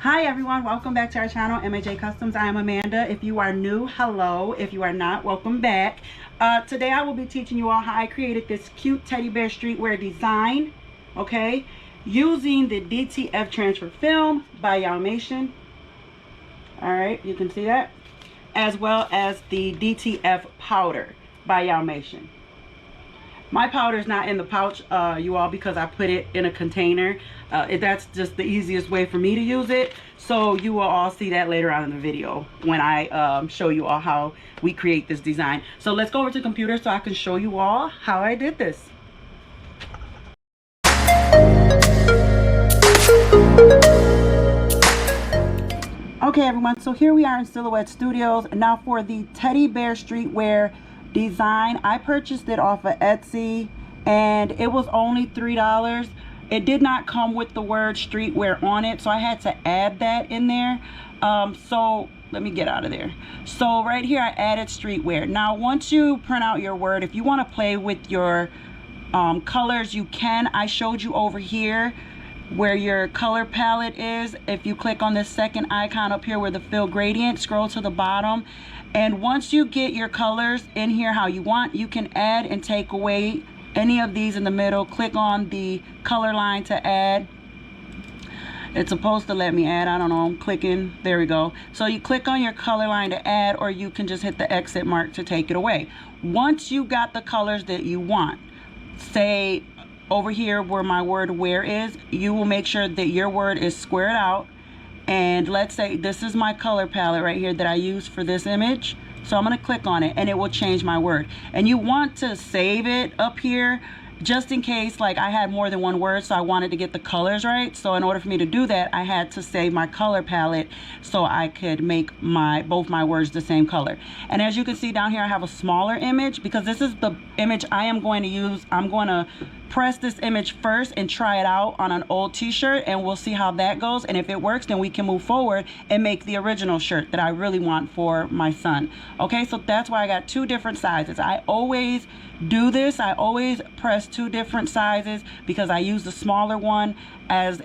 Hi everyone, welcome back to our channel, M.A.J Customs. I am Amanda. If you are new, hello. If you are not, welcome back. Today I will be teaching you all how I created this cute teddy bear streetwear design, okay, using the DTF transfer film by M.A.J. Alright, you can see that, as well as the DTF powder by M.A.J. My powder is not in the pouch, you all, because I put it in a container. That's just the easiest way for me to use it. So you will all see that later on in the video when I show you all how we create this design. So let's go over to the computer so I can show you all how I did this. Okay everyone, so here we are in Silhouette Studios. Now for the teddy bear streetwear design, I purchased it off of Etsy and it was only $3. It did not come with the word streetwear on it, so I had to add that in there. So let me get out of there. So right here I added streetwear. Now once you print out your word, if you want to play with your colors, you can. I showed you over here where your color palette is. If you click on this second icon up here where the fill gradient, scroll to the bottom, and once you get your colors in here how you want, you can add and take away any of these in the middle. Click on the color line to add. It's supposed to let me add, I don't know, I'm clicking, there we go. So you click on your color line to add, or you can just hit the exit mark to take it away. Once you got the colors that you want, say over here where my word where is, you will make sure that your word is squared out. And let's say this is my color palette right here that I use for this image. So I'm going to click on it and it will change my word. And you want to save it up here just in case, like I had more than one word, so I wanted to get the colors right. So in order for me to do that, I had to save my color palette so I could make both my words the same color. And as you can see down here, I have a smaller image because this is the image I am going to use. I'm going to press this image first and try it out on an old t-shirt, and we'll see how that goes. And if it works, then we can move forward and make the original shirt that I really want for my son. Okay, so that's why I got two different sizes. I always do this. I always press two different sizes because I use the smaller one as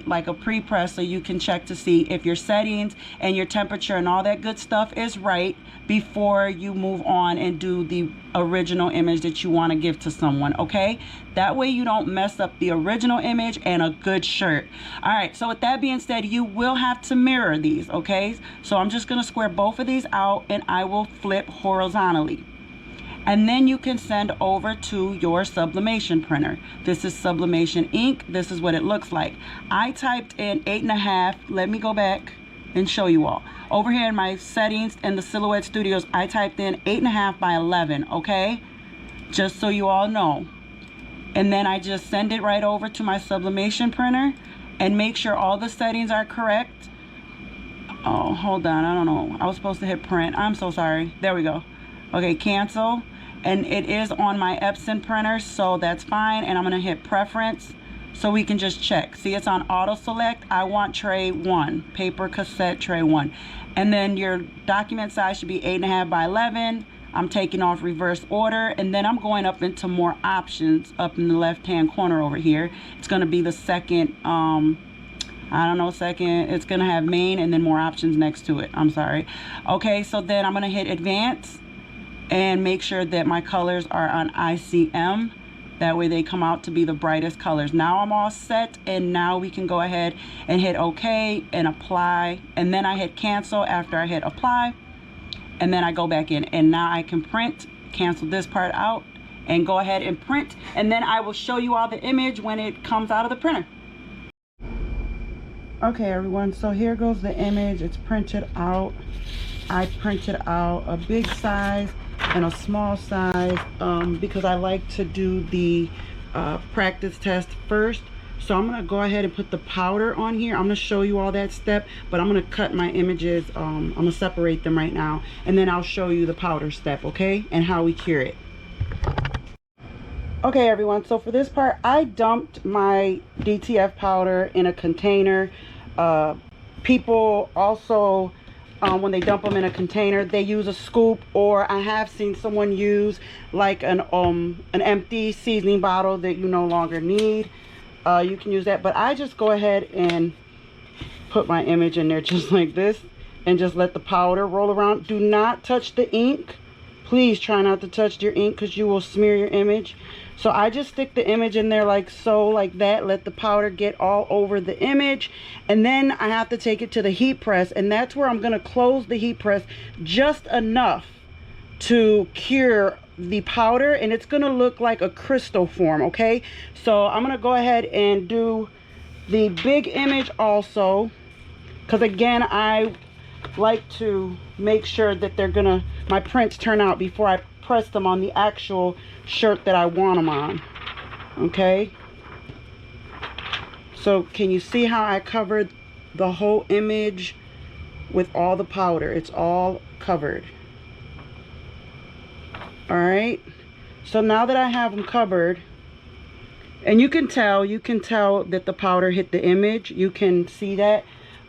like a pre-press, so you can check to see if your settings and your temperature and all that good stuff is right before you move on and do the original image that you want to give to someone. Okay, that way you don't mess up the original image and a good shirt. All right, so with that being said, you will have to mirror these. Okay, so I'm just going to square both of these out and I will flip horizontally. And then you can send over to your sublimation printer. This is sublimation ink. This is what it looks like. I typed in 8.5. Let me go back and show you all. Over here in my settings in the Silhouette Studios, I typed in 8.5 by 11, okay? Just so you all know. And then I just send it right over to my sublimation printer and make sure all the settings are correct. Oh, hold on, I don't know. I was supposed to hit print. I'm so sorry. There we go. Okay, cancel. And it is on my Epson printer, so that's fine. And I'm gonna hit preference so we can just check. See, it's on auto select. I want tray 1, paper cassette tray 1. And then your document size should be 8.5 by 11. I'm taking off reverse order, and then I'm going up into more options up in the left hand corner over here. It's gonna be the second, I don't know, second, it's gonna have main and then more options next to it. I'm sorry. Okay, so then I'm gonna hit advance and make sure that my colors are on ICM. That way they come out to be the brightest colors. Now I'm all set, and now we can go ahead and hit OK and apply. And then I hit cancel after I hit apply. And then I go back in, and now I can print, cancel this part out, and go ahead and print. And then I will show you all the image when it comes out of the printer. Okay everyone, so here goes the image. It's printed out. I printed out a big size and a small size because I like to do the practice test first. So I'm going to go ahead and put the powder on here. I'm going to show you all that step, but I'm going to cut my images. I'm going to separate them right now, and then I'll show you the powder step, okay, and how we cure it. Okay everyone, so for this part I dumped my DTF powder in a container. People also when they dump them in a container, they use a scoop, or I have seen someone use like an empty seasoning bottle that you no longer need. You can use that, but I just go ahead and put my image in there just like this and just let the powder roll around. Do not touch the ink. Please try not to touch your ink because you will smear your image. So I just stick the image in there like so, like that. Let the powder get all over the image. And then I have to take it to the heat press. And that's where I'm going to close the heat press just enough to cure the powder. And it's going to look like a crystal form, okay? So I'm going to go ahead and do the big image also. Because again, I like to make sure that my prints turn out before I press them on the actual shirt that I want them on. Okay, so can you see how I covered the whole image with all the powder? It's all covered. All right, so now that I have them covered, and you can tell that the powder hit the image. You can see that.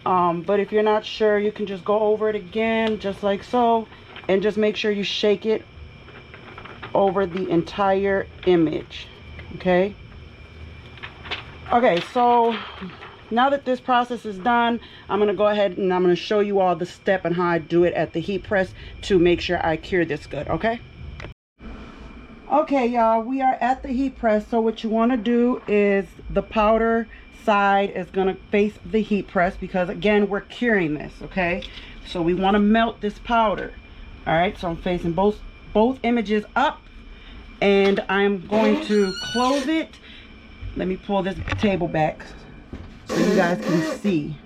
But if you're not sure, you can just go over it again just like so, and just make sure you shake it over the entire image. Okay, so now that this process is done, I'm going to go ahead and I'm going to show you all the step and how I do it at the heat press to make sure I cure this good. Okay, y'all, we are at the heat press. So what you want to do is the powder side is going to face the heat press because again we're curing this. Okay, so we want to melt this powder. All right, so I'm facing both images up, and I'm going to close it. Let me pull this table back so you guys can see.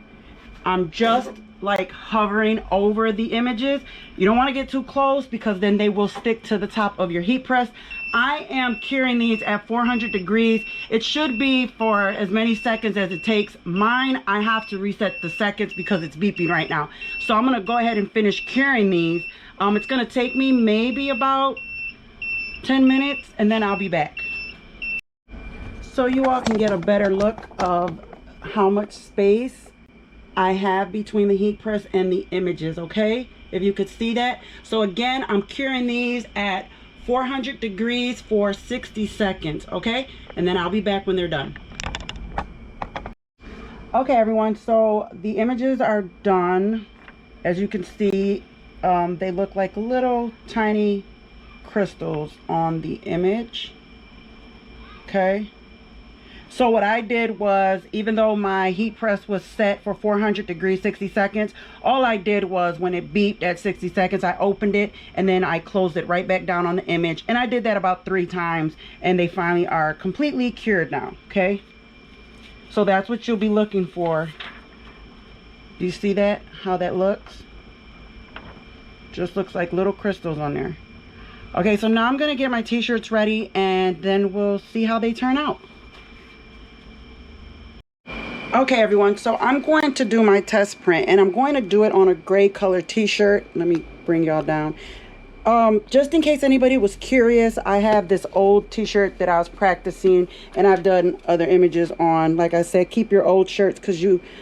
I'm just like hovering over the images. You don't want to get too close because then they will stick to the top of your heat press. I am curing these at 400 degrees. It should be for as many seconds as it takes. Mine, I have to reset the seconds because it's beeping right now. So I'm going to go ahead and finish curing these. It's going to take me maybe about 10 minutes and then I'll be back. So you all can get a better look of how much space I have between the heat press and the images, okay? If you could see that. So again, I'm curing these at 400 degrees for 60 seconds, okay? And then I'll be back when they're done. Okay, everyone, so the images are done. As you can see, they look like little tiny crystals on the image. Okay, so what I did was, even though my heat press was set for 400 degrees 60 seconds, all I did was when it beeped at 60 seconds, I opened it and then I closed it right back down on the image. And I did that about 3 times and they finally are completely cured now. Okay, so that's what you'll be looking for. Do you see that, how that looks? Just looks like little crystals on there. Okay, so now I'm gonna get my t-shirts ready and then we'll see how they turn out. Okay, everyone, so I'm going to do my test print and I'm going to do it on a gray color t-shirt. Let me bring y'all down. Just in case anybody was curious, I have this old t-shirt that I was practicing and I've done other images on. Like I said, keep your old shirts because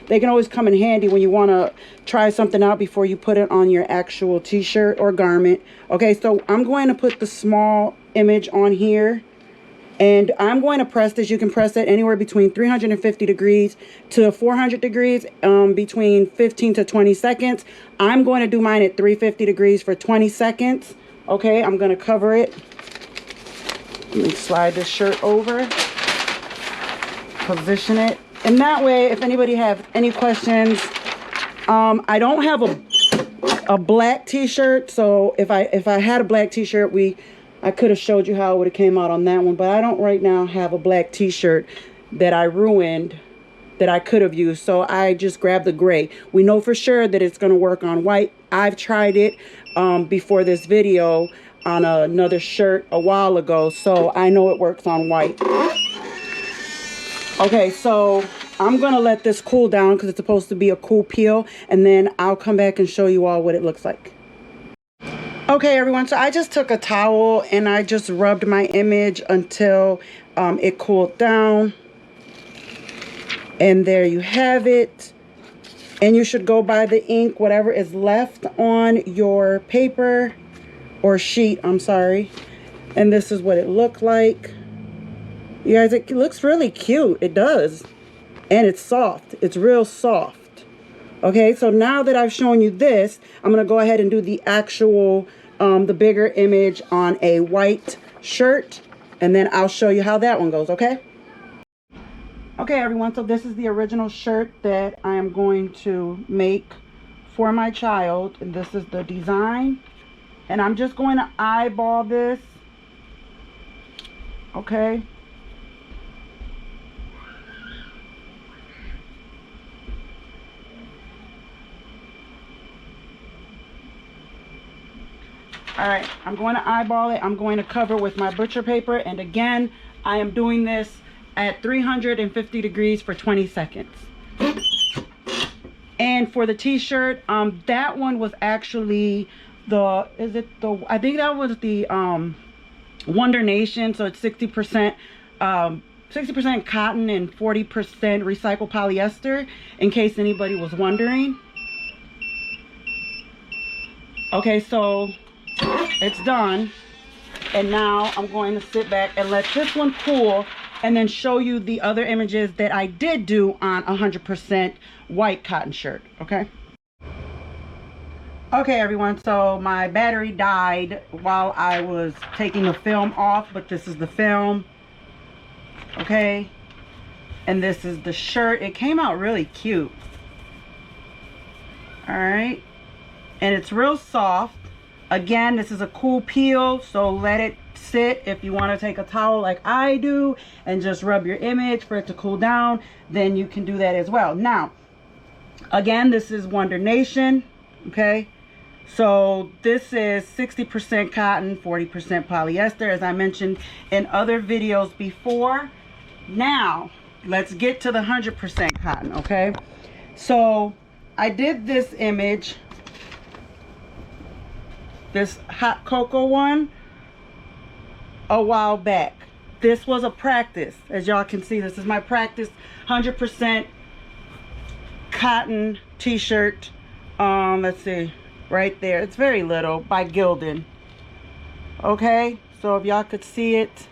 they can always come in handy when you want to try something out before you put it on your actual t-shirt or garment. Okay, so I'm going to put the small image on here and I'm going to press this. You can press it anywhere between 350 degrees to 400 degrees, between 15 to 20 seconds. I'm going to do mine at 350 degrees for 20 seconds. Okay, I'm going to cover it. Let me slide this shirt over, position it. And that way, if anybody have any questions, I don't have a black t-shirt. So if I had a black t-shirt, I could have showed you how it would have came out on that one, but I don't right now have a black t-shirt that I ruined that I could have used, so I just grabbed the gray. We know for sure that it's going to work on white. I've tried it before this video on another shirt a while ago, so I know it works on white. Okay, so I'm going to let this cool down because it's supposed to be a cool peel, and then I'll come back and show you all what it looks like. Okay, everyone, so I just took a towel and I just rubbed my image until it cooled down. And there you have it. And you should go by the ink, whatever is left on your paper or sheet, I'm sorry. And this is what it looked like. You guys, it looks really cute. It does. And it's soft. It's real soft. Okay, so now that I've shown you this, I'm going to go ahead and do the actual, the bigger image on a white shirt. And then I'll show you how that one goes, okay? Okay, everyone, so this is the original shirt that I am going to make for my child. And this is the design. And I'm just going to eyeball this. Okay. All right, I'm going to eyeball it. I'm going to cover with my butcher paper. And again, I am doing this at 350 degrees for 20 seconds. And for the t-shirt, that one was actually I think that was the Wonder Nation. So it's 60% 60% cotton and 40% recycled polyester, in case anybody was wondering. Okay, so it's done, and now I'm going to sit back and let this one cool and then show you the other images that I did do on 100% white cotton shirt. Okay everyone, so my battery died while I was taking the film off, but this is the film. Okay, and this is the shirt. It came out really cute. All right, and it's real soft. Again, this is a cool peel, so let it sit. If you want to take a towel like I do and just rub your image for it to cool down, then you can do that as well. Now, again, this is Wonder Nation. Okay, so this is 60% cotton, 40% polyester, as I mentioned in other videos before. Now, let's get to the 100% cotton. Okay, so I did this image, this hot cocoa one, a while back. This was a practice. As y'all can see, this is my practice 100% cotton t-shirt. Let's see, right there, it's very little, by Gildan. Okay, so if y'all could see it.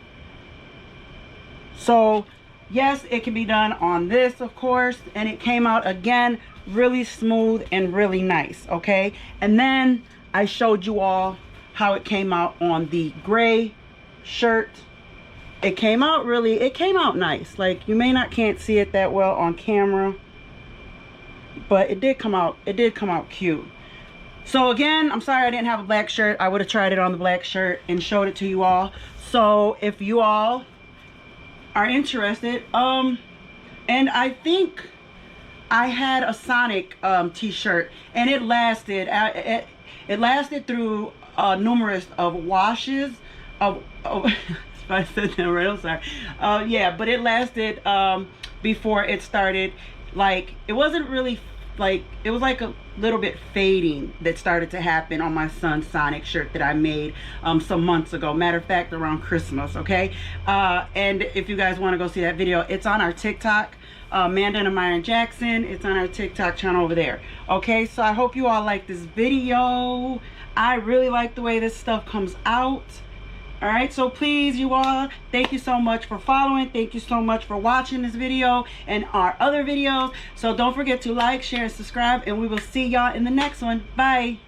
So yes, it can be done on this, of course, and it came out again really smooth and really nice. Okay, and then I showed you all how it came out on the gray shirt. It came out nice. Like, you can't see it that well on camera, but it did come out cute. So again, I'm sorry I didn't have a black shirt. I would have tried it on the black shirt and showed it to you all. So if you all are interested, and I think I had a Sonic t-shirt, and it lasted. It lasted through numerous of washes of I said that right, I'm sorry. Yeah, but it lasted before it started, like, it wasn't really, like, it was like a little bit fading that started to happen on my son's Sonic shirt that I made some months ago. Matter of fact, around Christmas. Okay, and if you guys want to go see that video, it's on our TikTok, Amanda and M.A.J Jackson. It's on our TikTok channel over there. Okay, so I hope you all like this video. I really like the way this stuff comes out. All right, so please, you all, thank you so much for following. Thank you so much for watching this video and our other videos. So don't forget to like, share, and subscribe, and we will see y'all in the next one. Bye.